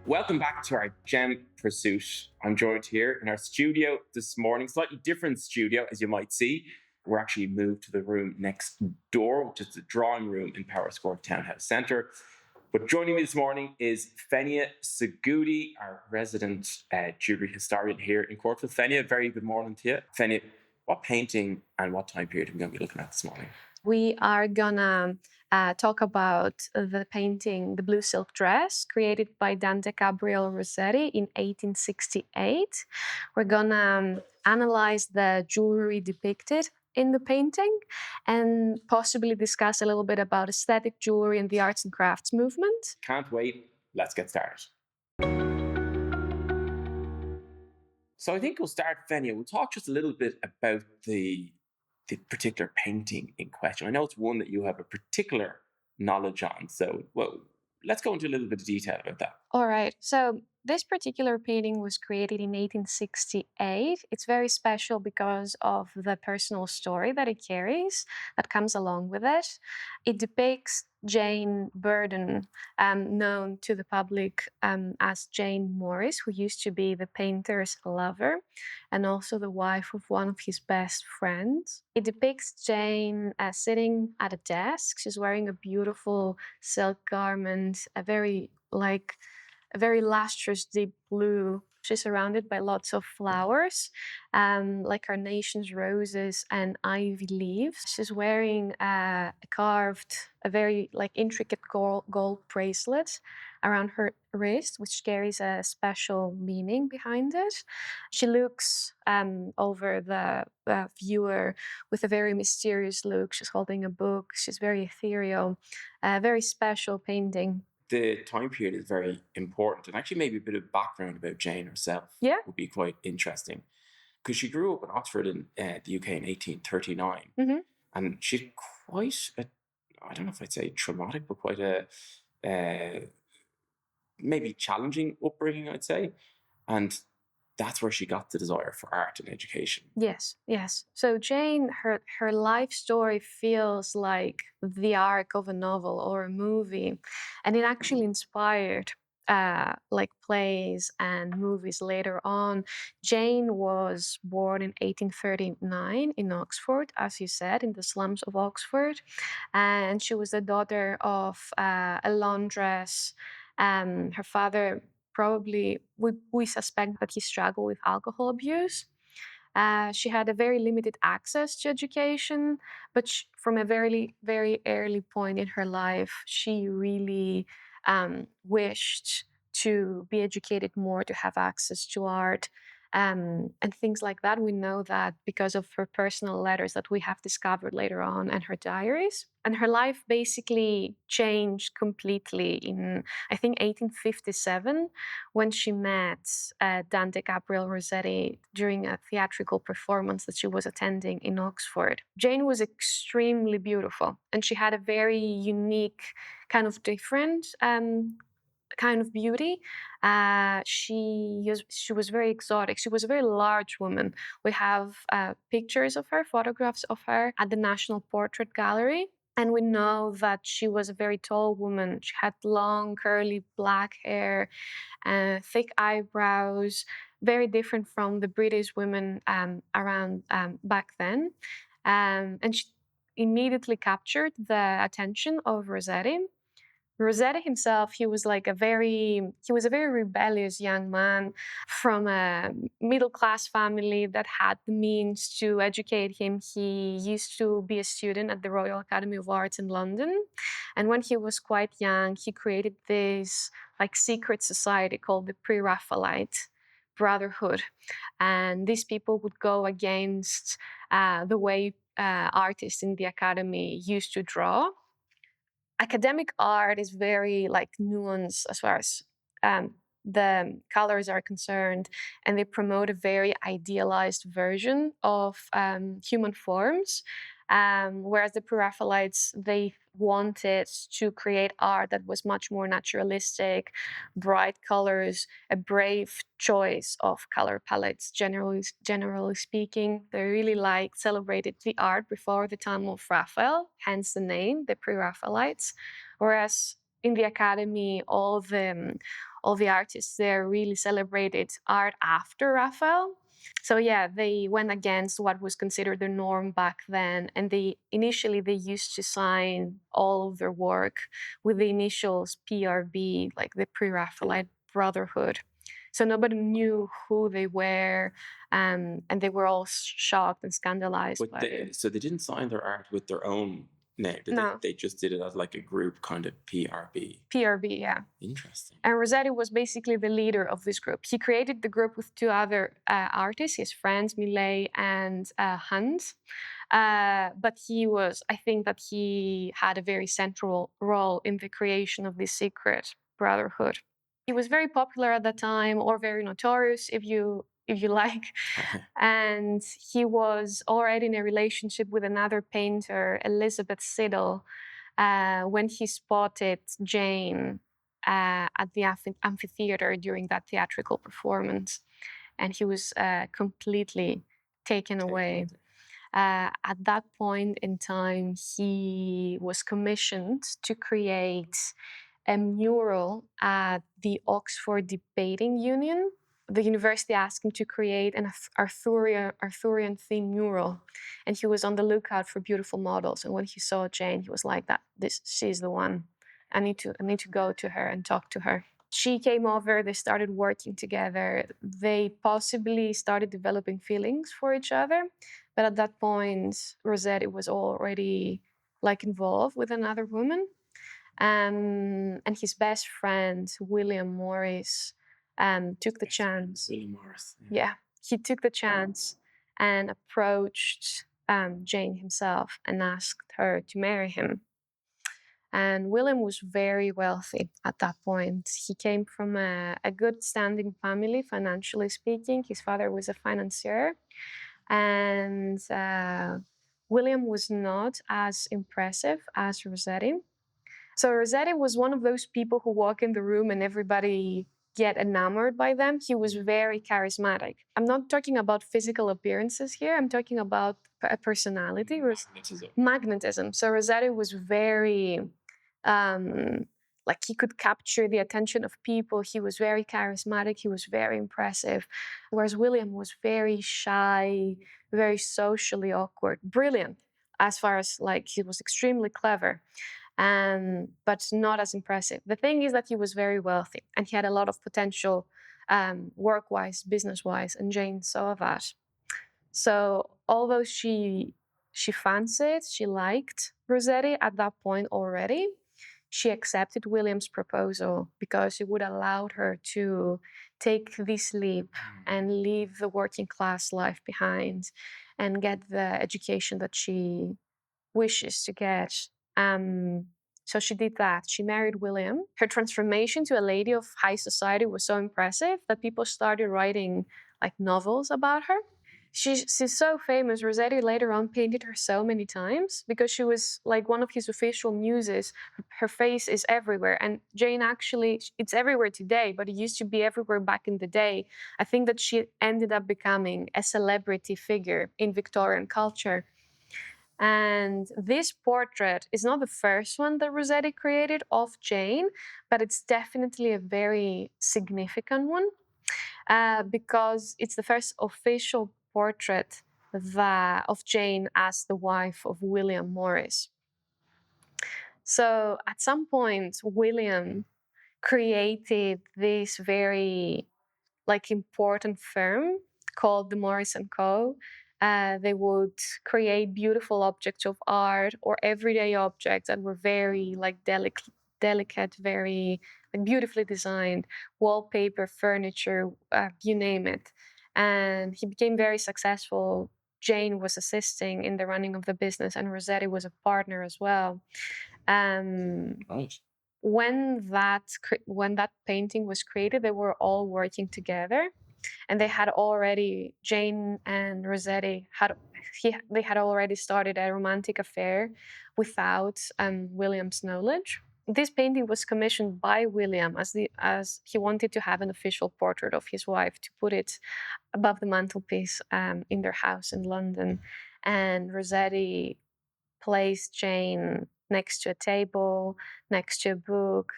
Welcome back to our Gem Pursuit. I'm joined here in our studio this morning, slightly different studio, as you might see. We're actually moved to the room next door, which is the drawing room in Power Square Townhouse Centre. But joining me this morning is Fenia Segudi, our resident jewellery historian here in Corfu. Fenia, very good morning to you. Fenia, what painting and what time period are we going to be looking at this morning? We are gonna talk about the painting The Blue Silk Dress, created by Dante Gabriel Rossetti in 1868. We're gonna analyze the jewelry depicted in the painting and possibly discuss a little bit about aesthetic jewelry and the arts and crafts movement. Can't wait. Let's get started. So I think we'll start, Fenia. We'll talk just a little bit about the particular painting in question. I know it's one that you have a particular knowledge on. So, well, let's go into a little bit of detail about that. All right. So this particular painting was created in 1868. It's very special because of the personal story that it carries, that comes along with it. It depicts Jane Burden, known to the public as Jane Morris, who used to be the painter's lover and also the wife of one of his best friends. It depicts Jane sitting at a desk. She's wearing a beautiful silk garment, a very lustrous deep blue. She's surrounded by lots of flowers, like carnations, roses, and ivy leaves. She's wearing a very intricate gold bracelet around her wrist, which carries a special meaning behind it. She looks over the viewer with a very mysterious look. She's holding a book. She's very ethereal, a very special painting. The time period is very important, and actually maybe a bit of background about Jane herself would be quite interesting, because she grew up in Oxford in the UK in 1839, and she had quite I don't know if I'd say traumatic, but quite a maybe challenging upbringing, I'd say, and that's where she got the desire for art and education. Yes. So Jane, her life story feels like the arc of a novel or a movie, and it actually inspired plays and movies later on. Jane was born in 1839 in Oxford, as you said, in the slums of Oxford, and she was the daughter of a laundress. Her father, probably, we suspect that he struggled with alcohol abuse. She had a very limited access to education, but from a very, very early point in her life, she really wished to be educated more, to have access to art, and things like that. We know that because of her personal letters that we have discovered later on and her diaries. And her life basically changed completely in, I think, 1857, when she met Dante Gabriel Rossetti during a theatrical performance that she was attending in Oxford. Jane was extremely beautiful, and she had a very unique, kind of different kind of beauty. She was very exotic. She was a very large woman. We have pictures of her, photographs of her at the National Portrait Gallery. And we know that she was a very tall woman. She had long, curly black hair, thick eyebrows, very different from the British women around back then. And she immediately captured the attention of Rossetti. Rossetti himself, he was a very rebellious young man from a middle-class family that had the means to educate him. He used to be a student at the Royal Academy of Arts in London. And when he was quite young, he created this secret society called the Pre-Raphaelite Brotherhood. And these people would go against the way artists in the academy used to draw. Academic art is very nuanced as far as the colors are concerned, and they promote a very idealized version of human forms. Whereas the Pre-Raphaelites, they wanted to create art that was much more naturalistic, bright colors, a brave choice of color palettes. Generally speaking, they really celebrated the art before the time of Raphael, hence the name, the Pre-Raphaelites. Whereas in the academy, all all the artists there really celebrated art after Raphael. So yeah, they went against what was considered the norm back then, and they used to sign all of their work with the initials PRB, like the Pre-Raphaelite Brotherhood. So nobody knew who they were, and they were all shocked and scandalized But by it. so they didn't sign their art with their own name, did No. they just did it as like a group kind of PRB. PRB, yeah. Interesting. And Rossetti was basically the leader of this group. He created the group with two other artists, his friends, Millet and Hans. But I think that he had a very central role in the creation of this secret brotherhood. He was very popular at that time, or very notorious, if you like. And he was already in a relationship with another painter, Elizabeth Siddal, when he spotted Jane at the amphitheater during that theatrical performance. And he was completely taken away. At that point in time, he was commissioned to create a mural at the Oxford Debating Union. The university asked him to create an Arthurian themed mural, and he was on the lookout for beautiful models. And when he saw Jane, he was like, she's the one. I need to go to her and talk to her. She came over, they started working together. They possibly started developing feelings for each other. But at that point, Rossetti was already involved with another woman. And his best friend, William Morris, took the chance. William Morris. Yeah, he took the chance and approached Jane himself and asked her to marry him. And William was very wealthy at that point. He came from a good standing family, financially speaking. His father was a financier. And William was not as impressive as Rossetti. So Rossetti was one of those people who walk in the room and everybody get enamored by them. He was very charismatic. I'm not talking about physical appearances here. I'm talking about a personality. Magnetism. So Rossetti was very, he could capture the attention of people. He was very charismatic. He was very impressive. Whereas William was very shy, very socially awkward, brilliant as far as he was extremely clever. But not as impressive. The thing is that he was very wealthy and he had a lot of potential work-wise, business-wise, and Jane saw that. So although she fancied, she liked Rossetti at that point already, she accepted William's proposal because it would allow her to take this leap and leave the working class life behind and get the education that she wishes to get. So she did that. She married William. Her transformation to a lady of high society was so impressive that people started writing novels about her. She's so famous. Rossetti later on painted her so many times because she was one of his official muses. Her face is everywhere. And Jane actually, it's everywhere today, but it used to be everywhere back in the day. I think that she ended up becoming a celebrity figure in Victorian culture. And this portrait is not the first one that Rossetti created of Jane, but it's definitely a very significant one because it's the first official portrait of Jane as the wife of William Morris. So at some point, William created this very important firm called the Morris & Co. They would create beautiful objects of art or everyday objects that were very delicate, very beautifully designed, wallpaper, furniture, you name it. And he became very successful. Jane was assisting in the running of the business, and Rossetti was a partner as well. Right. When that painting was created, they were all working together. And they had already, Jane and Rossetti they had already started a romantic affair without William's knowledge. This painting was commissioned by William as he wanted to have an official portrait of his wife to put it above the mantelpiece in their house in London. And Rossetti placed Jane next to a table, next to a book,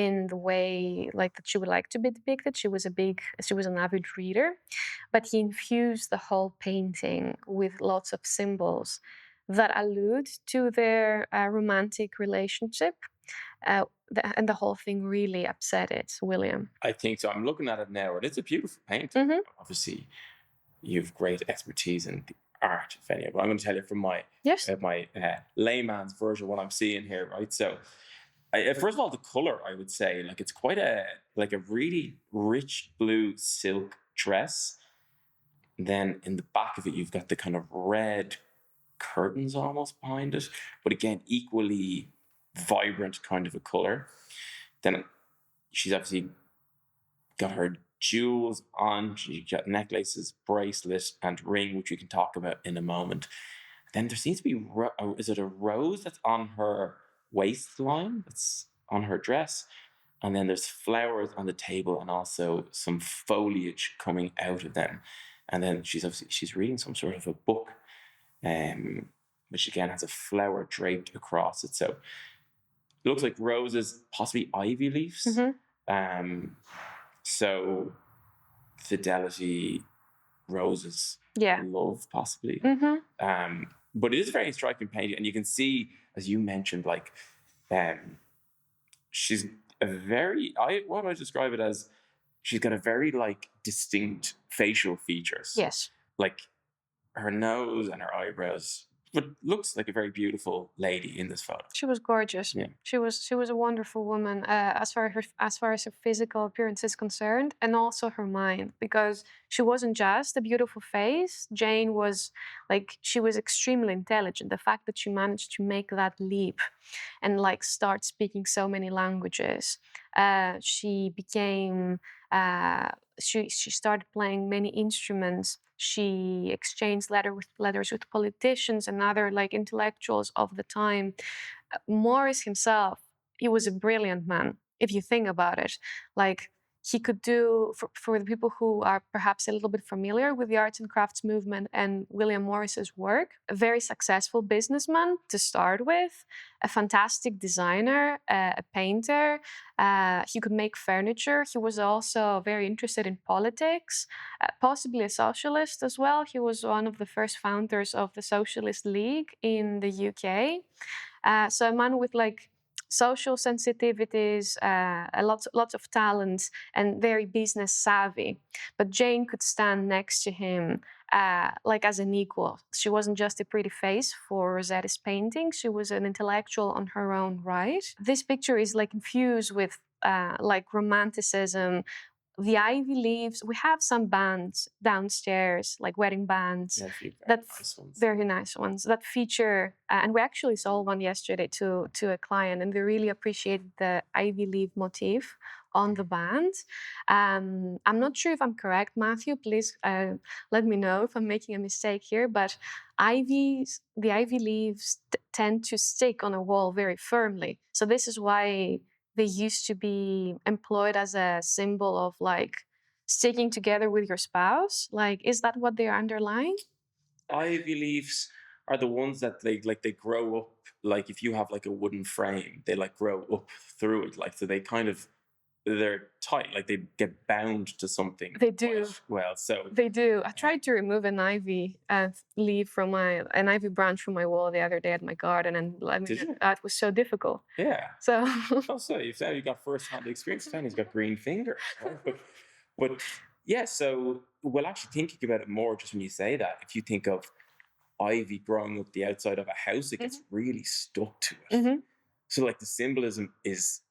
in the way like that she would like to be depicted. She was an avid reader, but he infused the whole painting with lots of symbols that allude to their romantic relationship. And the whole thing really upset it, William. I think so. I'm looking at it now, and it's a beautiful painting. Mhm. Obviously, you have great expertise in the art, Fenia, but I'm going to tell you from my Yes. layman's version what I'm seeing here, right? So, first of all, the color, I would say, like it's quite a really rich blue silk dress. Then in the back of it, you've got the kind of red curtains almost behind it, but again, equally vibrant kind of a color. Then she's obviously got her jewels on. She's got necklaces, bracelet, and ring, which we can talk about in a moment. Then there seems to be, is it a rose that's on her waistline? That's on her dress. And then there's flowers on the table and also some foliage coming out of them. And then she's reading some sort of a book, which again has a flower draped across it. So it looks like roses, possibly ivy leaves. Mm-hmm. So fidelity, roses, Yeah. love, possibly. Mm-hmm. But it is a very striking painting, and you can see, as you mentioned, like she's a very what do I describe it as? She's got a very like distinct facial features. Yes. Like her nose and her eyebrows, but looks like a very beautiful lady in this photo. She was gorgeous. Yeah. She was a wonderful woman as far as her physical appearance is concerned, and also her mind, because she wasn't just a beautiful face. Jane was she was extremely intelligent. The fact that she managed to make that leap and like start speaking so many languages, she became she started playing many instruments. She exchanged letters with politicians and other like intellectuals of the time. Morris himself, he was a brilliant man, if you think about it. Like he could do, for the people who are perhaps a little bit familiar with the arts and crafts movement and William Morris's work, a very successful businessman to start with, a fantastic designer, a painter. He could make furniture. He was also very interested in politics, possibly a socialist as well. He was one of the first founders of the Socialist League in the UK. So a man with like social sensitivities, lots of talents, and very business savvy. But Jane could stand next to him like as an equal. She wasn't just a pretty face for Rossetti's painting. She was an intellectual on her own right. This picture is like infused with like romanticism. The ivy leaves. We have some bands downstairs, like wedding bands. Very nice ones that feature. And we actually sold one yesterday to a client, and they really appreciated the ivy leaf motif on the band. I'm not sure if I'm correct, Matthew. Please let me know if I'm making a mistake here. But the ivy leaves tend to stick on a wall very firmly. So this is why they used to be employed as a symbol of like sticking together with your spouse. Like, is that what they're underlying? Ivy leaves are the ones that they grow up. Like if you have like a wooden frame, they like grow up through it. Like so they're tight, like they get bound to something. They do. Well, so they do. I tried to remove an ivy leaf from an ivy branch from my wall the other day at my garden, and it was so difficult. Yeah. So. Also, you said you got first-hand experience. Fanny's got green fingers, right? but yeah. So, well, actually thinking about it more, just when you say that, if you think of ivy growing up the outside of a house, it gets really stuck to it. Mm-hmm. So, like the symbolism is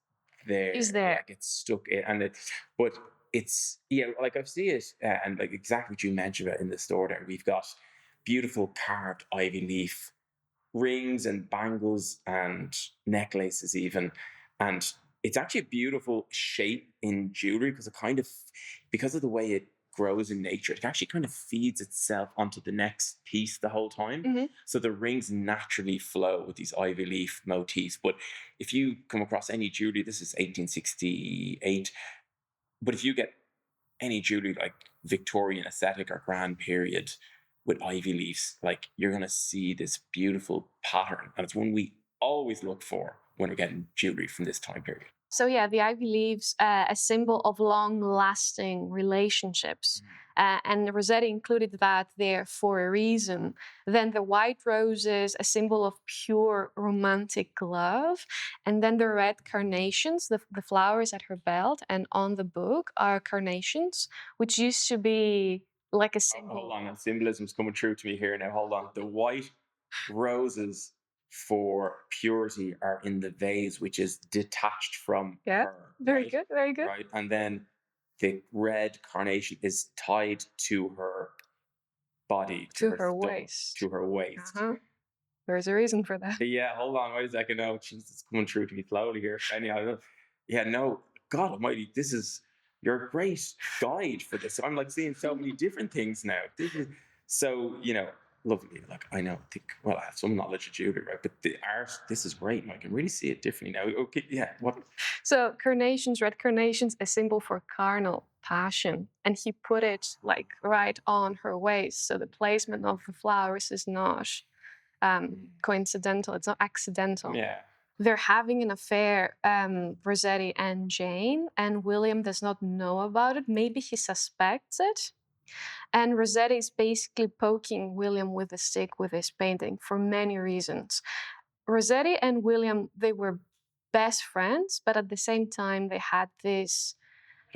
there. Like it's stuck in, but it's like I see it, and like exactly what you mentioned about in the store there. We've got beautiful carved ivy leaf rings and bangles and necklaces even, and it's actually a beautiful shape in jewelry because of the way it grows in nature, it actually kind of feeds itself onto the next piece the whole time. Mm-hmm. So the rings naturally flow with these ivy leaf motifs. But if you come across any jewelry, this is 1868, but if you get any jewelry like Victorian aesthetic or grand period with ivy leaves, like you're going to see this beautiful pattern, and it's one we always look for when we're getting jewelry from this time period. So yeah, the ivy leaves a symbol of long-lasting relationships, and Rossetti included that there for a reason. Then the white roses, a symbol of pure romantic love, and then the red carnations, the flowers at her belt and on the book are carnations, which used to be like a symbol. Hold on, symbolism's coming true to me here now. Hold on, the white roses for purity are in the vase, which is detached from her. Very right? good, very good. Right, and then the red carnation is tied to her body, To her stomach, waist. to her waist. There's a reason for that. Yeah, hold on, wait a second. No, Jesus, it's coming through to me slowly here. Anyhow, yeah, no, God Almighty, you're a great guide for this. I'm like seeing so many different things now. This is so, lovely. Like I know, I have some knowledge of jewelry, right? But the art, this is great. I can really see it differently now. Okay, yeah. What? So carnations, red carnations, a symbol for carnal passion, and he put it like right on her waist. So the placement of the flowers is not coincidental. It's not accidental. Yeah. They're having an affair, Rossetti and Jane, and William does not know about it. Maybe he suspects it. And Rossetti is basically poking William with a stick with his painting for many reasons. Rossetti and William, they were best friends, but at the same time, they had this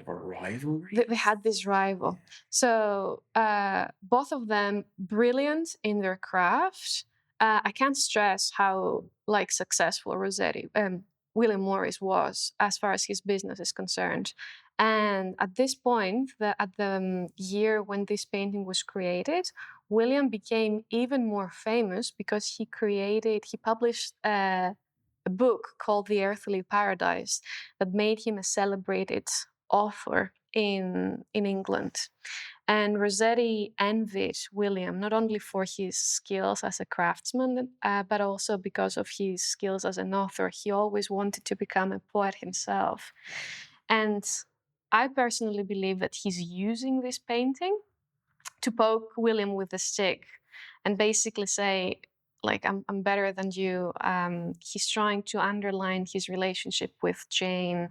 rivalry. They had this rival. So both of them brilliant in their craft. I can't stress how successful Rossetti William Morris was as far as his business is concerned. And at this point, at the year when this painting was created, William became even more famous because he published a book called The Earthly Paradise that made him a celebrated author in England. And Rossetti envied William not only for his skills as a craftsman, but also because of his skills as an author. He always wanted to become a poet himself. And I personally believe that he's using this painting to poke William with a stick and basically say, I'm better than you. He's trying to underline his relationship with Jane.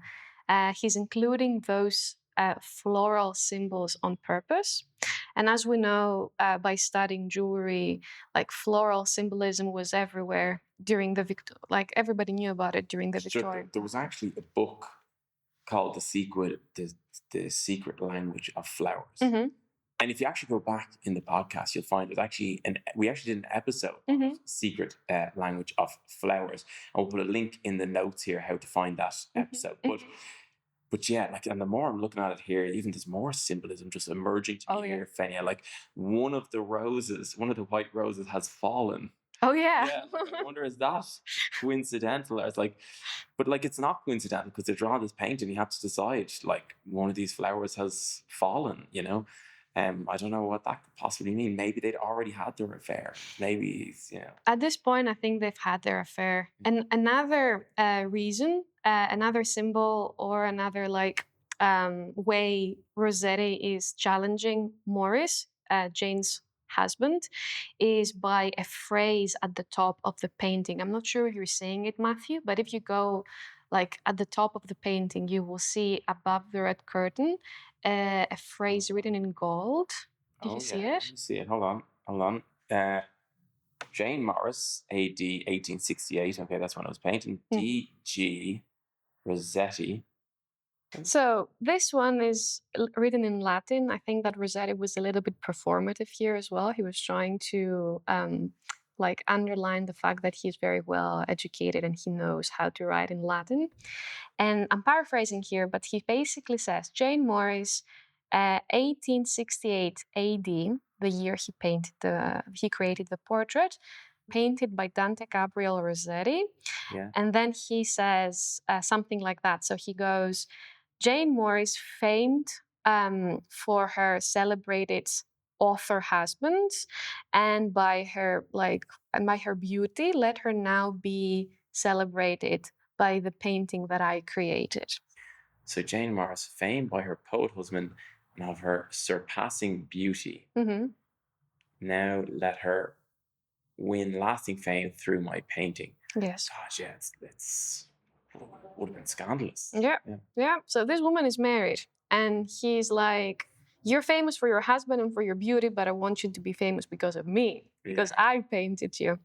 He's including those floral symbols on purpose. And as we know by studying jewelry, floral symbolism was everywhere during the everybody knew about it during the Victorian. There was actually a book called the Secret Language of Flowers. Mm-hmm. And if you actually go back in the podcast, you'll find we actually did an episode of Secret Language of Flowers. And we'll put a link in the notes here how to find that episode. But yeah, and the more I'm looking at it here, even there's more symbolism just emerging to me here, Fenia. Like one of the white roses has fallen. Oh yeah. Yeah, I wonder, is that coincidental? It's it's not coincidental because they're drawing this painting. You have to decide one of these flowers has fallen. I don't know what that could possibly mean. Maybe they'd already had their affair. Maybe At this point, I think they've had their affair. And another reason, another symbol, or another way Rossetti is challenging Morris, Jane's husband, is by a phrase at the top of the painting. I'm not sure if you're seeing it, Matthew, but if you go at the top of the painting, you will see above the red curtain a phrase written in gold. Did you see it? Let me see it. Hold on. Jane Morris, A.D. 1868. Okay, that's when I was painting. D.G. Rossetti. So this one is written in Latin. I think that Rossetti was a little bit performative here as well. He was trying to underline the fact that he's very well educated and he knows how to write in Latin. And I'm paraphrasing here, but he basically says, Jane Morris, 1868 AD, the year he created the portrait, painted by Dante Gabriel Rossetti. Yeah. And then he says something like that. So he goes, Jane Morris, famed for her celebrated author husband, and by her beauty, let her now be celebrated by the painting that I created. So Jane Morris, famed by her poet husband and of her surpassing beauty, now let her win lasting fame through my painting. Yes. Gosh, yeah, it's Would have been scandalous. Yeah. So this woman is married, and he's like, "You're famous for your husband and for your beauty, but I want you to be famous because of me, because I painted you."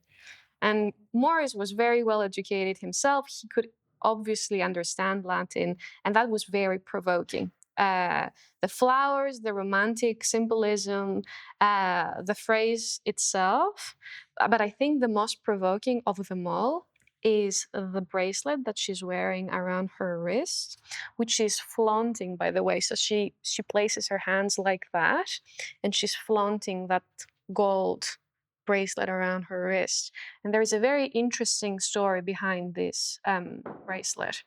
And Morris was very well educated himself. He could obviously understand Latin, and that was very provoking. The flowers, the romantic symbolism, the phrase itself. But I think the most provoking of them all is the bracelet that she's wearing around her wrist, which is flaunting, by the way. So she places her hands like that, and she's flaunting that gold bracelet around her wrist. And there is a very interesting story behind this bracelet.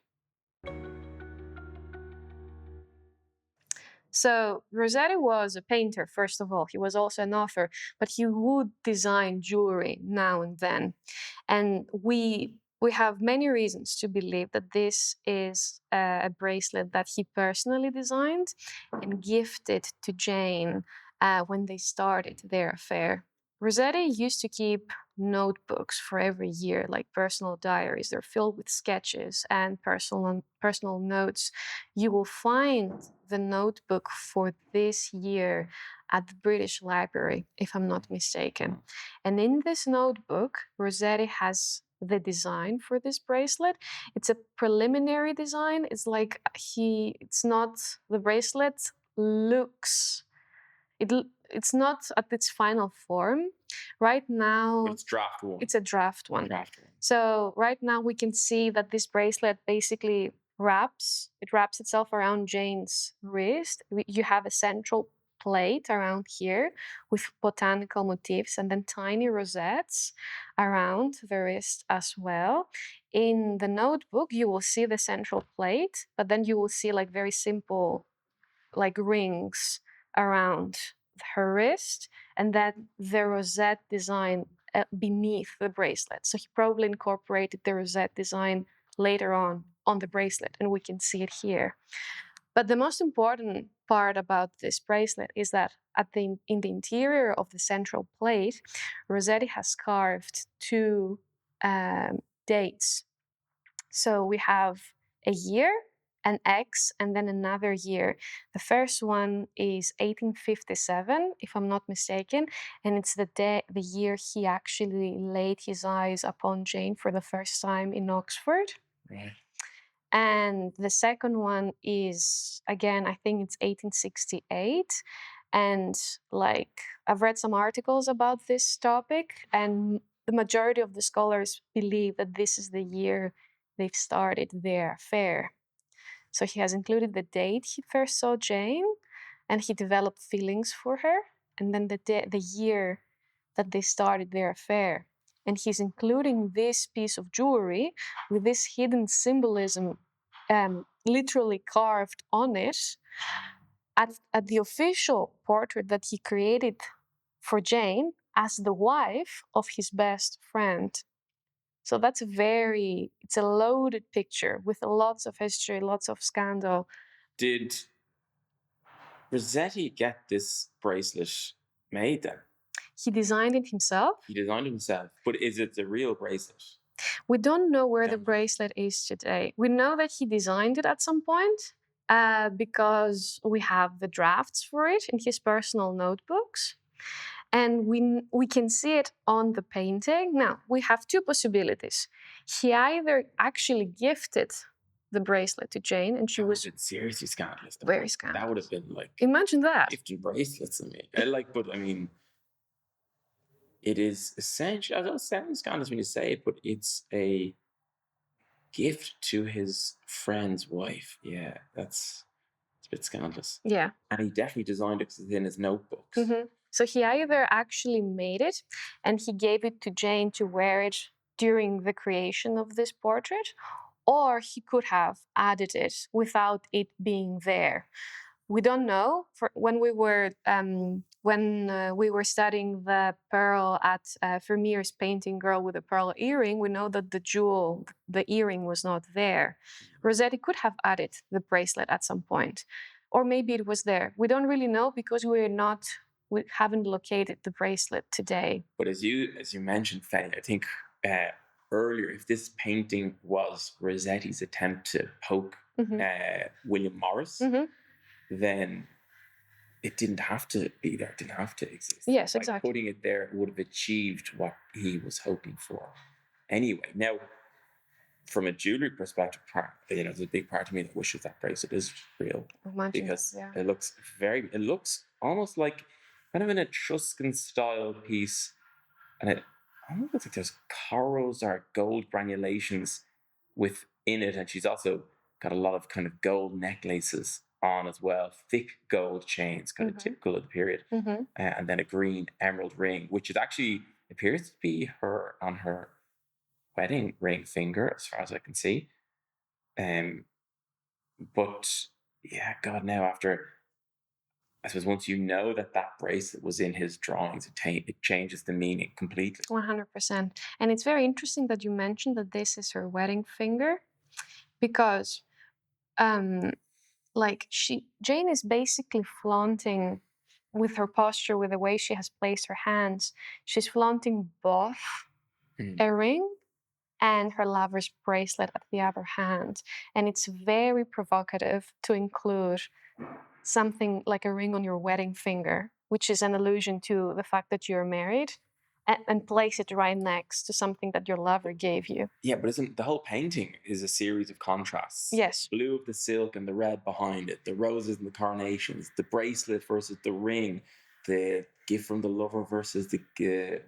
So Rossetti was a painter, first of all. He was also an author, but he would design jewelry now and then. And we have many reasons to believe that this is a bracelet that he personally designed and gifted to Jane when they started their affair. Rossetti used to keep notebooks for every year, like personal diaries. They're filled with sketches and personal notes. You will find the notebook for this year at the British Library, if I'm not mistaken. And in this notebook, Rossetti has the design for this bracelet. It's a preliminary design. It's like it's not, the bracelet looks, it's not at its final form. Right now, But it's draft one. It's a draft one. Draft one. So right now we can see that this bracelet basically wraps itself around Jane's wrist. You have a central plate around here with botanical motifs and then tiny rosettes around the wrist as well. In the notebook, you will see the central plate, but then you will see like very simple like rings around her wrist, and then the rosette design beneath the bracelet. So he probably incorporated the rosette design later on the bracelet, and we can see it here. But the most important part about this bracelet is that in the interior of the central plate, Rossetti has carved two dates. So we have a year, an X, and then another year. The first one is 1857, if I'm not mistaken, and it's the year he actually laid his eyes upon Jane for the first time in Oxford. Right. And the second one is, again, I think it's 1868. And like, I've read some articles about this topic, and the majority of the scholars believe that this is the year they've started their affair. So he has included the date he first saw Jane, and he developed feelings for her, and then the year that they started their affair. And he's including this piece of jewelry with this hidden symbolism literally carved on it at the official portrait that he created for Jane as the wife of his best friend. So it's a loaded picture with lots of history, lots of scandal. Did Rossetti get this bracelet made then? He designed it himself. He designed it himself, but is it the real bracelet? We don't know where the bracelet is today. We know that he designed it at some point because we have the drafts for it in his personal notebooks. And we can see it on the painting. Now, we have two possibilities. He either actually gifted the bracelet to Jane, and she was seriously scandalous. Very scandalous. That would have been like, imagine that. gifting bracelets. But I mean, it is essentially, I don't sound scandalous when you say it, but it's a gift to his friend's wife. Yeah, it's a bit scandalous. Yeah. And he definitely designed it in his notebooks. Mm-hmm. So he either actually made it and he gave it to Jane to wear it during the creation of this portrait, or he could have added it without it being there. We don't know. When we were studying the pearl at Vermeer's painting Girl with a Pearl Earring, we know that the earring was not there. Rossetti could have added the bracelet at some point, or maybe it was there. We don't really know because we haven't located the bracelet today. But as you mentioned, Fenia, I think earlier, if this painting was Rossetti's attempt to poke William Morris, then it didn't have to be there, it didn't have to exist. Yes, By exactly. putting it there, it would have achieved what he was hoping for. Anyway, now, from a jewelry perspective, there's a big part of me that wishes that bracelet is real. Imagine, Because yeah. it looks almost like kind of an Etruscan style piece. And it almost looks like there's corals or gold granulations within it. And she's also got a lot of kind of gold necklaces on as well, thick gold chains, kind of typical of the period. And then a green emerald ring, which appears to be her on her wedding ring finger, as far as I can see. But yeah, God, now after, I suppose once you know that bracelet was in his drawings, it changes the meaning completely. 100%. And it's very interesting that you mentioned that this is her wedding finger, because Jane is basically flaunting with her posture, with the way she has placed her hands. She's flaunting both a ring and her lover's bracelet at the other hand. And it's very provocative to include something like a ring on your wedding finger, which is an allusion to the fact that you're married, and place it right next to something that your lover gave you. Yeah, but isn't the whole painting is a series of contrasts? Yes. The blue of the silk and the red behind it, the roses and the carnations, the bracelet versus the ring, the gift from the lover versus the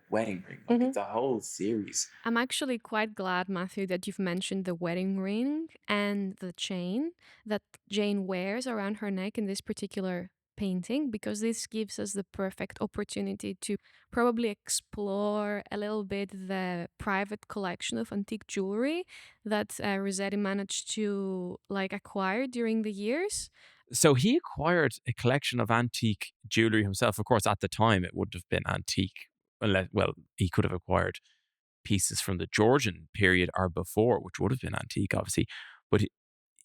wedding ring. It's a whole series. I'm actually quite glad, Matthew, that you've mentioned the wedding ring and the chain that Jane wears around her neck in this particular painting, because this gives us the perfect opportunity to probably explore a little bit the private collection of antique jewelry that Rossetti managed to acquire during the years. So he acquired a collection of antique jewelry himself. Of course, at the time, it wouldn't have been antique. Well, he could have acquired pieces from the Georgian period or before, which would have been antique, obviously. But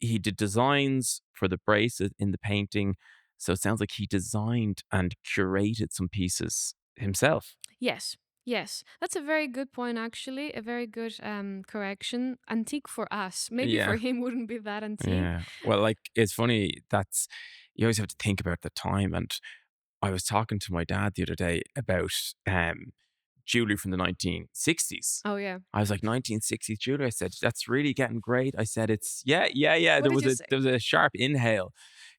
he did designs for the bracelet in the painting. So it sounds like he designed and curated some pieces himself. Yes. That's a very good point, actually. A very good correction. Antique for us. Maybe for him wouldn't be that antique. Yeah. Well, it's funny. You always have to think about the time. And I was talking to my dad the other day about jewelry from the 1960s. Oh, yeah. I was like, 1960s jewelry. I said, that's really getting great. I said, it's, yeah. What There did you say? was a sharp inhale,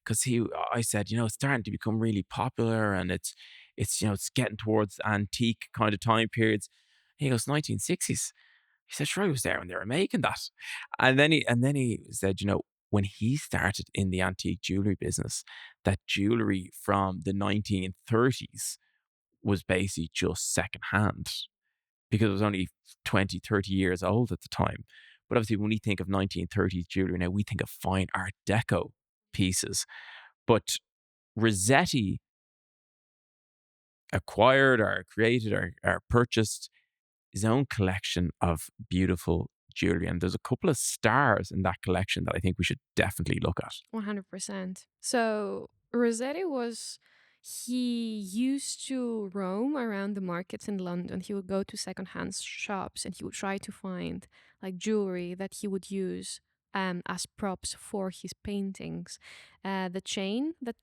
because I said, it's starting to become really popular, and it's getting towards antique kind of time periods. He goes, 1960s. He said, sure, I was there when they were making that. And then he said, when he started in the antique jewelry business, that jewelry from the 1930s was basically just secondhand, because it was only 20, 30 years old at the time. But obviously, when we think of 1930s jewelry now, we think of fine Art Deco pieces. But Rossetti acquired or created or purchased his own collection of beautiful jewelry. And there's a couple of stars in that collection that I think we should definitely look at. 100%. So Rossetti he used to roam around the markets in London. He would go to secondhand shops and he would try to find jewelry that he would use as props for his paintings. The chain that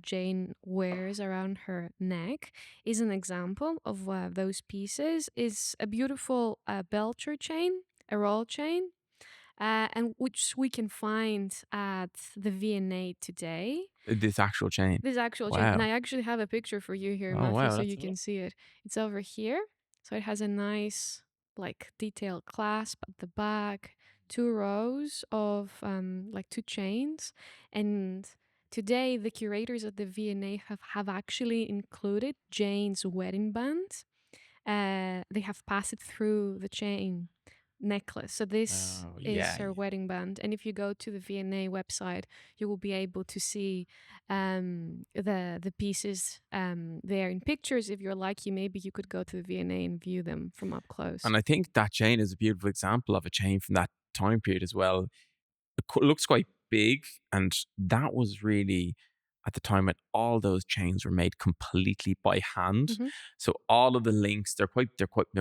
Jane wears around her neck is an example of those pieces. Is a beautiful Belcher chain, a roll chain, and which we can find at the V&A today. This actual chain. Wow. Chain. And I actually have a picture for you here, Matthew, wow, so you can see it. It's over here. So it has a nice detailed clasp at the back, 2 rows of two chains. And today the curators at the V&A have actually included Jane's wedding band. They have passed it through the chain necklace. So this is her wedding band. And if you go to the V&A website, you will be able to see the pieces there in pictures. If you're lucky, maybe you could go to the V&A and view them from up close. And I think that chain is a beautiful example of a chain from that time period as well. It looks quite big, and that was really at the time when all those chains were made completely by hand. Mhm. So all of the links, they're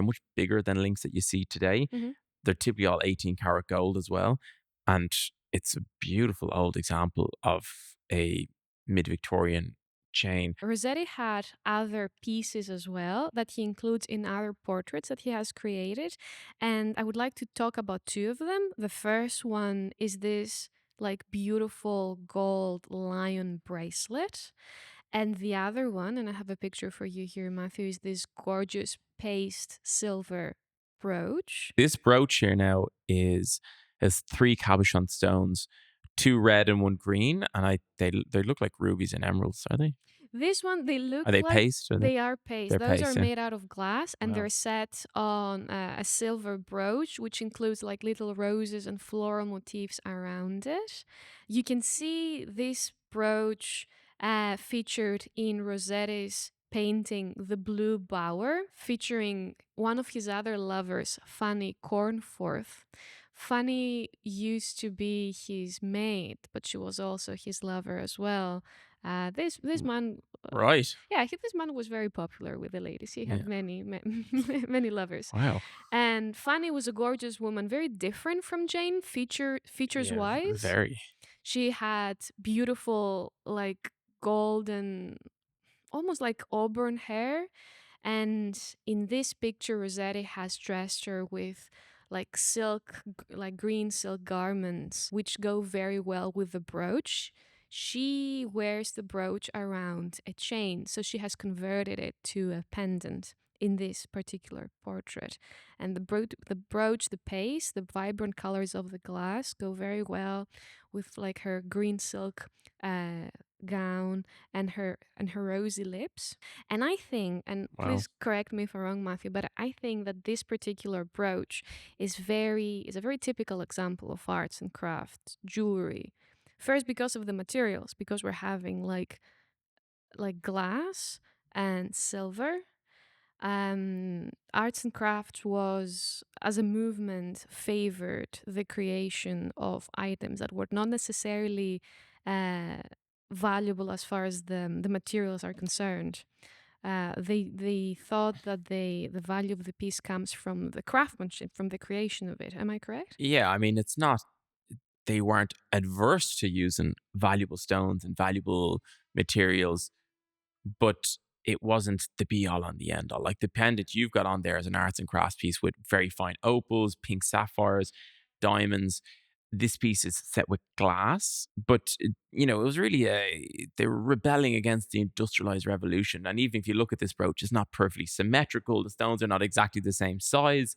much bigger than links that you see today. Mhm. They're typically all 18 karat gold as well. And it's a beautiful old example of a mid-Victorian chain. Rossetti had other pieces as well that he includes in other portraits that he has created. And I would like to talk about two of them. The first one is this like beautiful gold lion bracelet. And the other one, and I have a picture for you here, Matthew, is this gorgeous paste silver brooch. This brooch here now has 3 cabochon stones, 2 red and 1 green, and they look like rubies and emeralds, are they? This one, they Are look they like paste? they are paste. They're Those paste, are yeah. made out of glass and Wow. they're set on a silver brooch, which includes like little roses and floral motifs around it. You can see this brooch featured in Rossetti's painting The Blue Bower, featuring one of his other lovers, Fanny Cornforth. Fanny used to be his maid, but she was also his lover as well. This man, Right. yeah, this man was very popular with the ladies. He had Yeah. many lovers. Wow. And Fanny was a gorgeous woman, very different from Jane, features Yeah, wise. very. She had beautiful, like golden, almost like auburn hair. And in this picture, Rossetti has dressed her with like silk, like green silk garments, which go very well with the brooch. She wears the brooch around a chain, so she has converted it to a pendant in this particular portrait. And the brooch, the paste, the vibrant colors of the glass go very well with like her green silk gown and her rosy lips. And I think, and Wow. please correct me if I'm wrong, Matthew, but I think that this particular brooch is a very typical example of arts and crafts jewelry. First, because of the materials, because we're having like glass and silver. Arts and crafts was, as a movement, favored the creation of items that were not necessarily valuable as far as the materials are concerned. They thought that the value of the piece comes from the craftsmanship, from the creation of it. Am I correct? Yeah, I mean, it's not, they weren't adverse to using valuable stones and valuable materials, but it wasn't the be all and the end all. Like the pendant you've got on there is an arts and crafts piece with very fine opals, pink sapphires, diamonds. This piece is set with glass, but it was really they were rebelling against the industrialized revolution. And even if you look at this brooch, it's not perfectly symmetrical. The stones are not exactly the same size.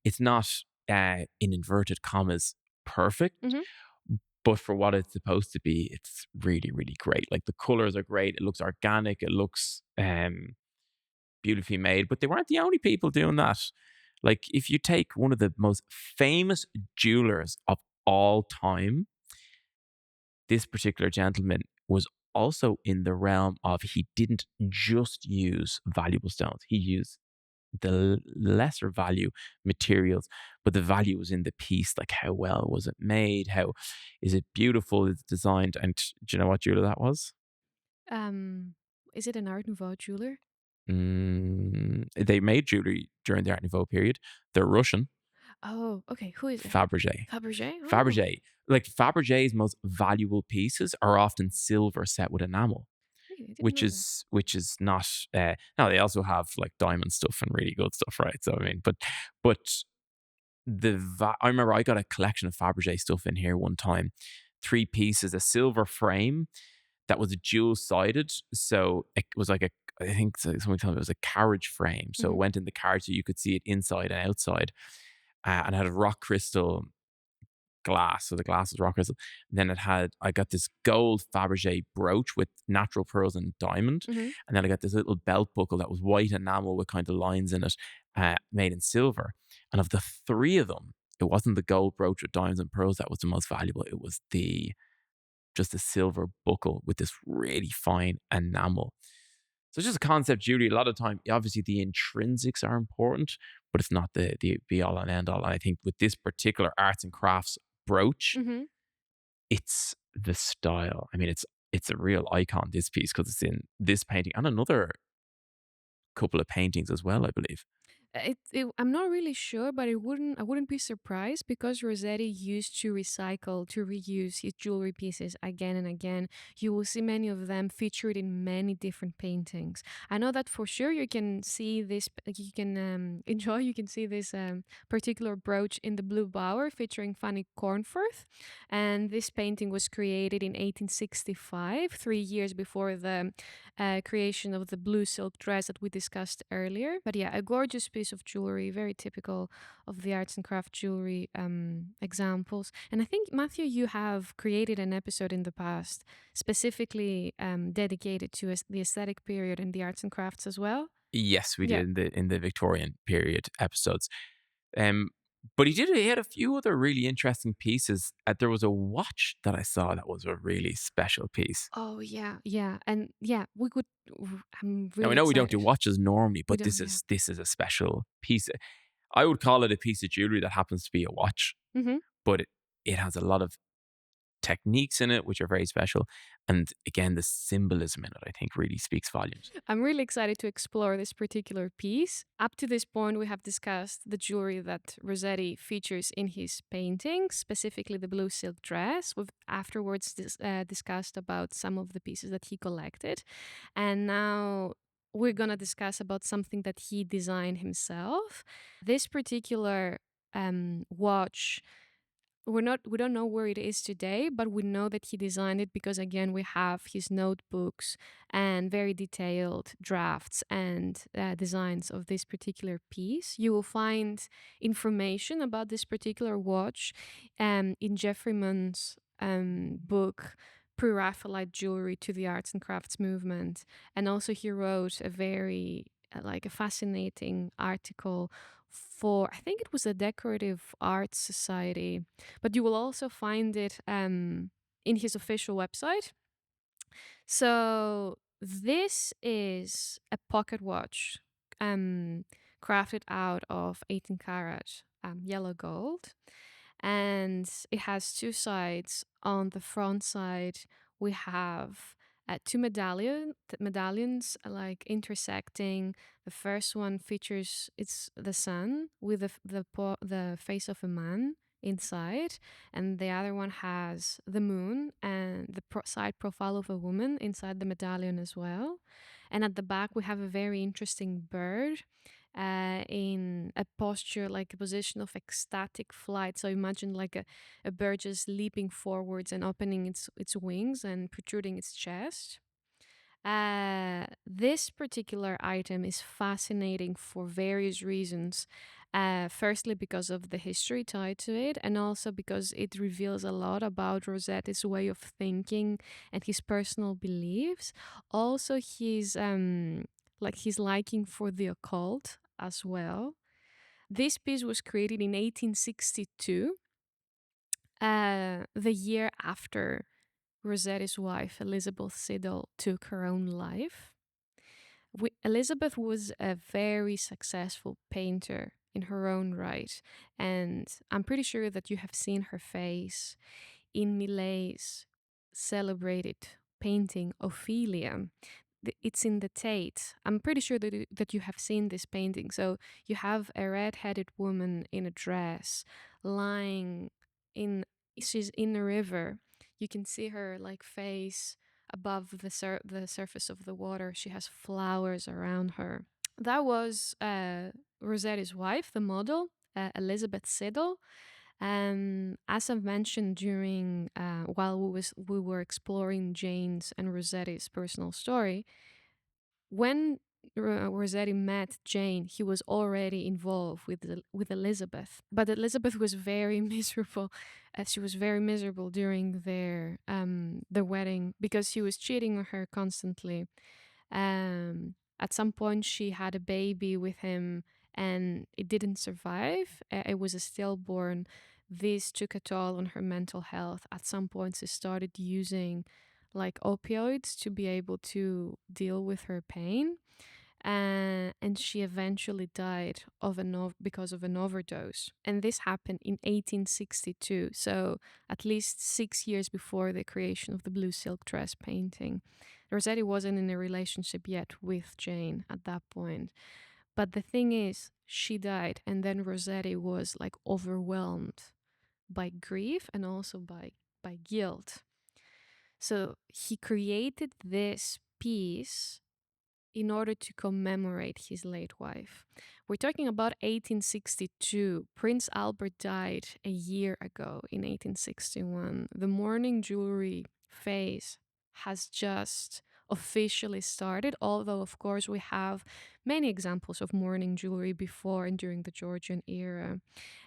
It's not, in inverted commas, perfect. Mhm. But for what it's supposed to be, it's really, really great. Like the colors are great. It looks organic. It looks beautifully made. But they weren't the only people doing that. Like if you take one of the most famous jewelers of all time, this particular gentleman was also in the realm of, he didn't just use valuable stones. He used the lesser value materials, but the value was in the piece. Like how well was it made? How is it beautiful? It's designed. And do you know what jeweler that was? Is it an Art Nouveau jeweler? They made jewelry during the Art Nouveau period. They're Russian. Oh, okay. Who is it? Fabergé. Fabergé? Oh. Fabergé. Like Fabergé's most valuable pieces are often silver set with enamel, Really? I didn't which know that. is not. Now they also have like diamond stuff and really good stuff, right? So I mean, but I remember I got a collection of Fabergé stuff in here one time. 3 pieces, a silver frame that was dual sided, so it was like I think someone told me it was a carriage frame, so it Mhm. went in the carriage so you could see it inside and outside, and it had a rock crystal glass, so the glass was rock crystal. And then I got this gold Fabergé brooch with natural pearls and diamond, Mhm. and then I got this little belt buckle that was white enamel with kind of lines in it, made in silver. And of the 3 of them, it wasn't the gold brooch with diamonds and pearls that was the most valuable. It was just a silver buckle with this really fine enamel. So it's just a concept jewelry. A lot of time, obviously the intrinsics are important, but it's not the be all and end all. And I think with this particular arts and crafts brooch, Mhm. it's the style. I mean, it's it's a real icon, this piece, because it's in this painting and another couple of paintings as well, I believe. I'm not really sure, but I wouldn't be surprised because Rossetti used to recycle, to reuse his jewelry pieces again and again. You will see many of them featured in many different paintings. I know that for sure. You can see this, you can enjoy, you can see this particular brooch in the Blue Bower featuring Fanny Cornforth. And this painting was created in 1865, 3 years before the creation of the blue silk dress that we discussed earlier. But yeah, a gorgeous piece of jewelry, very typical of the arts and craft jewelry examples. And I think, Matthew, you have created an episode in the past specifically dedicated to the aesthetic period and the arts and crafts as well. Yes, we Yeah. did in the Victorian period episodes. Um, but he had a few other really interesting pieces. There was a watch that I saw that was a really special piece. Oh yeah, yeah, and yeah, we could. I'm Now I really know we don't do excited. watches normally, We but don't. Yeah. this is a special piece. I would call it a piece of jewelry that happens to be a watch, Mm-hmm. but it has a lot of techniques in it which are very special. And again, the symbolism in it, I think, really speaks volumes. I'm really excited to explore this particular piece. Up to this point, we have discussed the jewelry that Rossetti features in his paintings, specifically the blue silk dress. We've afterwards discussed about some of the pieces that he collected. And now we're going to discuss about something that he designed himself. This particular watch, we don't know where it is today, but we know that he designed it because again we have his notebooks and very detailed drafts and designs of this particular piece. You will find information about this particular watch in Jeffrey Munn's book Pre-Raphaelite Jewellery to the Arts and Crafts Movement. And also he wrote a very like a fascinating article for, I think it was a Decorative Arts Society, but you will also find it in his official website. So this is a pocket watch crafted out of 18 karat yellow gold, and it has two sides. On the front side, we have two medallions like intersecting. The first one features it's the sun with the face of a man inside, and the other one has the moon and the side profile of a woman inside the medallion as well. And at the back, we have a very interesting bird in a posture, like a position of ecstatic flight. So imagine like a bird just leaping forwards and opening its wings and protruding its chest. This particular item is fascinating for various reasons. Firstly, because of the history tied to it, and also because it reveals a lot about Rossetti's way of thinking and his personal beliefs. Also, his liking for the occult as well. This piece was created in 1862, the year after Rossetti's wife, Elizabeth Siddal, took her own life. Elizabeth was a very successful painter in her own right, and I'm pretty sure that you have seen her face in Millet's celebrated painting Ophelia. It's in the Tate. I'm pretty sure that you have seen this painting. So you have a red-headed woman in a dress lying in. She's in a river. You can see her like face above the surface of the water. She has flowers around her. That was Rossetti's wife, the model, Elizabeth Siddal. As I've mentioned during while we were exploring Jane's and Rossetti's personal story, when Rossetti met Jane, he was already involved with Elizabeth. But Elizabeth was very miserable. She was very miserable during their wedding because he was cheating on her constantly. At some point, she had a baby with him, and it didn't survive. It was a stillborn. This took a toll on her mental health. At some point, she started using like opioids to be able to deal with her pain. and she eventually died because of an overdose. And this happened in 1862, so at least 6 years before the creation of the blue silk dress painting. Rossetti wasn't in a relationship yet with Jane at that point. But the thing is, she died, and then Rossetti was like overwhelmed by grief and also by guilt. So he created this piece in order to commemorate his late wife. We're talking about 1862. Prince Albert died a year ago in 1861. The mourning jewelry phase has just officially started, although, of course, we have many examples of mourning jewelry before and during the Georgian era.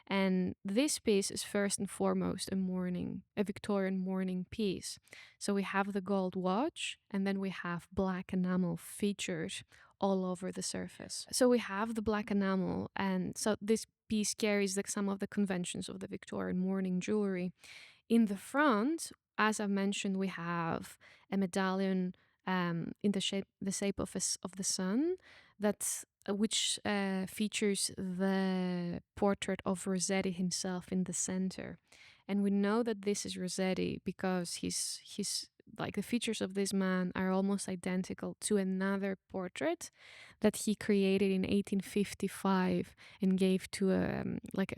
And this piece is first and foremost a Victorian mourning piece. So we have the gold watch, and then we have black enamel featured all over the surface. So we have the black enamel, and so this piece carries some of the conventions of the Victorian mourning jewelry. In the front, as I mentioned, we have a medallion in the shape of the sun, which features the portrait of Rossetti himself in the center. And we know that this is Rossetti because his like the features of this man are almost identical to another portrait that he created in 1855 and gave to a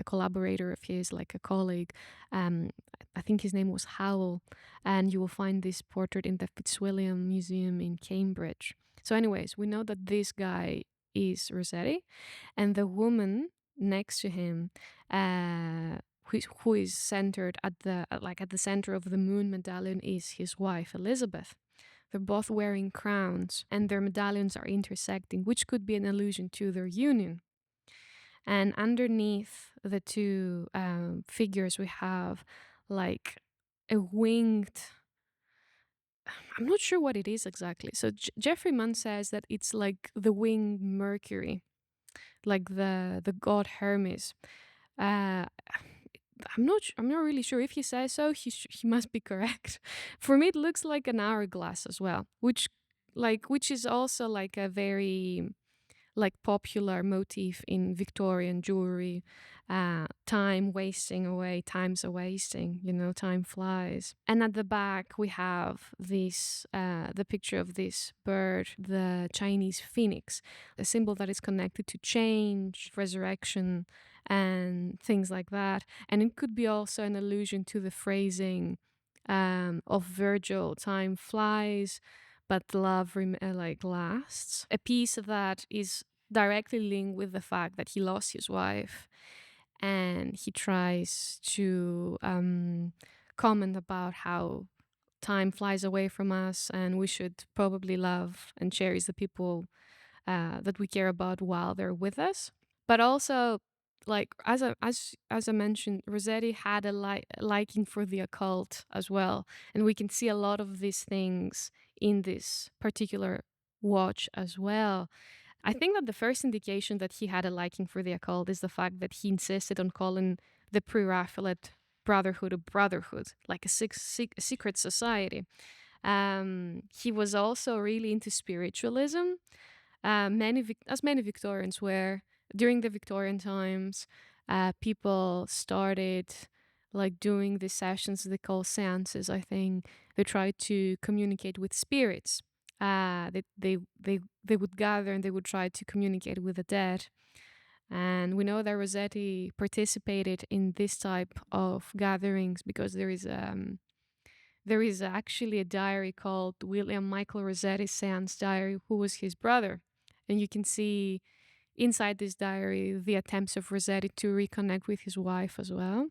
collaborator of his, like a colleague. I think his name was Howell, and you will find this portrait in the Fitzwilliam Museum in Cambridge. So anyways, we know that this guy is Rossetti, and the woman next to him, who is centered at the center of the moon medallion, is his wife Elizabeth. They're both wearing crowns, and their medallions are intersecting, which could be an allusion to their union. And underneath the two figures, we have like a winged. I'm not sure what it is exactly. So Jeffrey Munn says that it's like the winged Mercury, like the god Hermes. I'm not really sure if he says so. He must be correct. For me, it looks like an hourglass as well, which is also like a very popular motif in Victorian jewelry. Time wasting away, time's a wasting, time flies. And at the back we have this the picture of this bird, the Chinese phoenix, a symbol that is connected to change, resurrection, and things like that. And it could be also an allusion to the phrasing of Virgil, time flies, but love lasts. A piece that is directly linked with the fact that he lost his wife, and he tries to comment about how time flies away from us and we should probably love and cherish the people that we care about while they're with us. But also, as I mentioned, Rossetti had a liking for the occult as well, and we can see a lot of these things in this particular watch as well. I think that the first indication that he had a liking for the occult is the fact that he insisted on calling the Pre-Raphaelite Brotherhood a brotherhood, like a secret society. He was also really into spiritualism, as many Victorians were. During the Victorian times, people started doing these sessions they call seances. I think they tried to communicate with spirits. They would gather and they would try to communicate with the dead. And we know that Rossetti participated in this type of gatherings because there is actually a diary called William Michael Rossetti's Seance Diary, who was his brother. And you can see inside this diary the attempts of Rossetti to reconnect with his wife as well.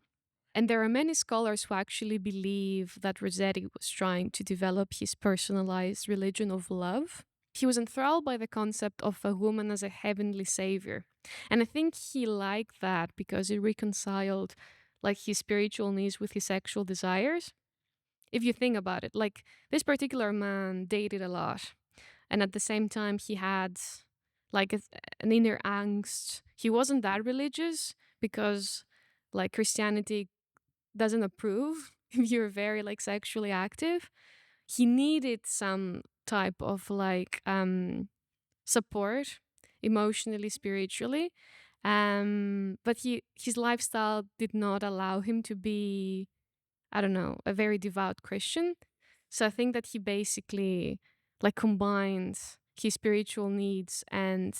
And there are many scholars who actually believe that Rossetti was trying to develop his personalized religion of love. He was enthralled by the concept of a woman as a heavenly savior. And I think he liked that because it reconciled his spiritual needs with his sexual desires. If you think about it, this particular man dated a lot. And at the same time, he had an inner angst. He wasn't that religious because Christianity doesn't approve if you're very sexually active. He needed some type of support emotionally, spiritually. But his lifestyle did not allow him to be, I don't know, a very devout Christian. So I think that he basically like combined his spiritual needs and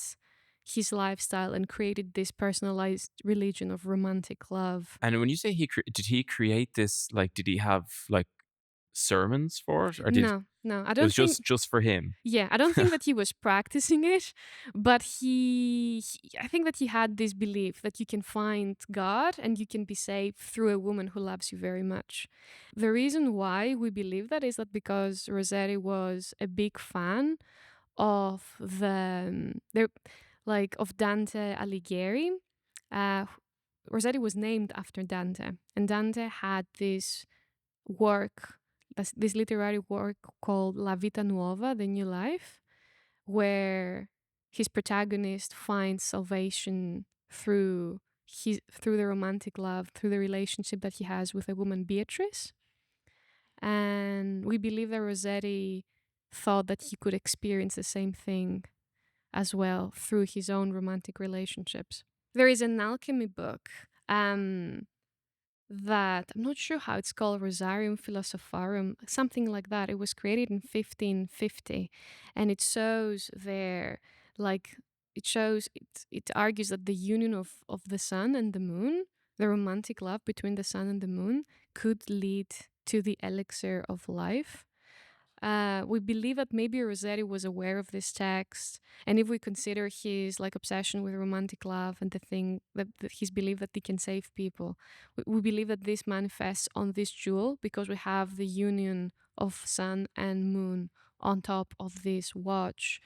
his lifestyle and created this personalized religion of romantic love. And when you say did he create this, like, did he have like sermons for it, or did No, I it don't was think. just for him? Yeah, I don't think that he was practicing it, but I think that he had this belief that you can find God and you can be saved through a woman who loves you very much. The reason why we believe that is that because Rossetti was a big fan of of Dante Alighieri. Uh, Rossetti was named after Dante, and Dante had this work, this literary work called La Vita Nuova, the New Life, where his protagonist finds salvation through the romantic love, through the relationship that he has with a woman, Beatrice. And we believe that Rossetti thought that he could experience the same thing as well through his own romantic relationships. There is an alchemy book that I'm not sure how it's called, Rosarium Philosopharum, something like that. It was created in 1550, and it shows there, like, it argues that the union of the sun and the moon, the romantic love between the sun and the moon, could lead to the elixir of life. We believe that maybe Rossetti was aware of this text, and if we consider his like obsession with romantic love and the thing that his belief that he can save people, we believe that this manifests on this jewel because we have the union of sun and moon on top of this watch,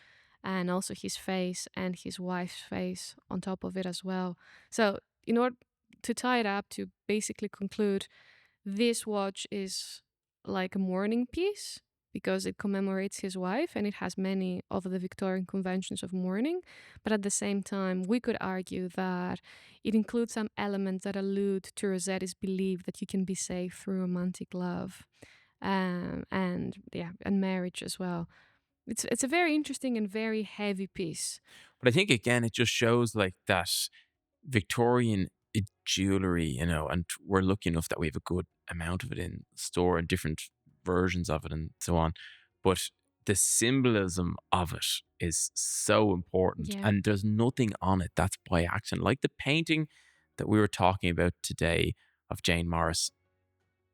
and also his face and his wife's face on top of it as well. So in order to tie it up, to basically conclude, this watch is like a mourning piece because it commemorates his wife and it has many of the Victorian conventions of mourning. But at the same time, we could argue that it includes some elements that allude to Rossetti's belief that you can be saved through romantic love, and marriage as well. It's a very interesting and very heavy piece. But I think again, it just shows like that Victorian jewelry, and we're lucky enough that we have a good amount of it in store and different versions of it and so on. But the symbolism of it is so important, Yeah. and there's nothing on it that's by accident. Like the painting that we were talking about today of Jane Morris,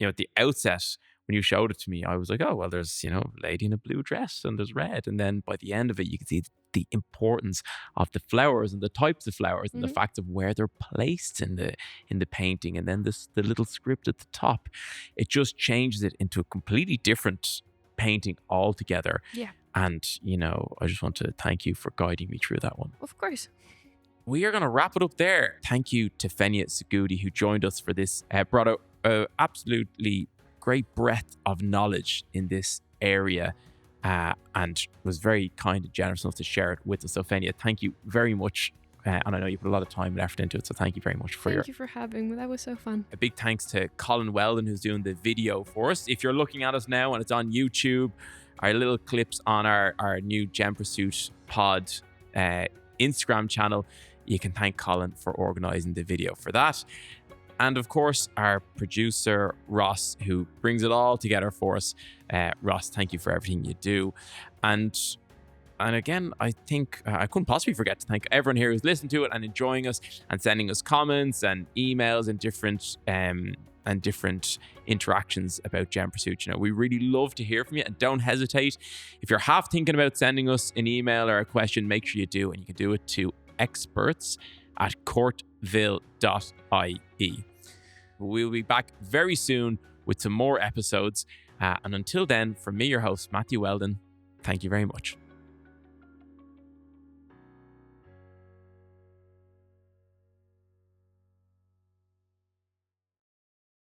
at the outset, when you showed it to me, I was like, oh, well, there's, a lady in a blue dress and there's red. And then by the end of it, you can see the importance of the flowers and the types of flowers and the fact of where they're placed in the painting. And then the little script at the top, it just changes it into a completely different painting altogether. Yeah. And, I just want to thank you for guiding me through that one. Of course. We are going to wrap it up there. Thank you to Fenia Segudi, who joined us for this, brought out absolutely great breadth of knowledge in this area, and was very kind and generous enough to share it with us. So Fenia, thank you very much. And I know you put a lot of time and effort into it, so thank you very much Thank you for having me. That was so fun. A big thanks to Colin Weldon, who's doing the video for us. If you're looking at us now and it's on YouTube, our little clips on our new Gem Pursuit Pod Instagram channel, you can thank Colin for organising the video for that. And of course, our producer, Ross, who brings it all together for us. Ross, thank you for everything you do. And again, I think I couldn't possibly forget to thank everyone here who's listened to it and enjoying us and sending us comments and emails and different interactions about Gem Pursuit. We really love to hear from you, and don't hesitate. If you're half thinking about sending us an email or a question, make sure you do, and you can do it to experts@courtville.ie. We'll be back very soon with some more episodes. And until then, from me, your host, Matthew Weldon, thank you very much.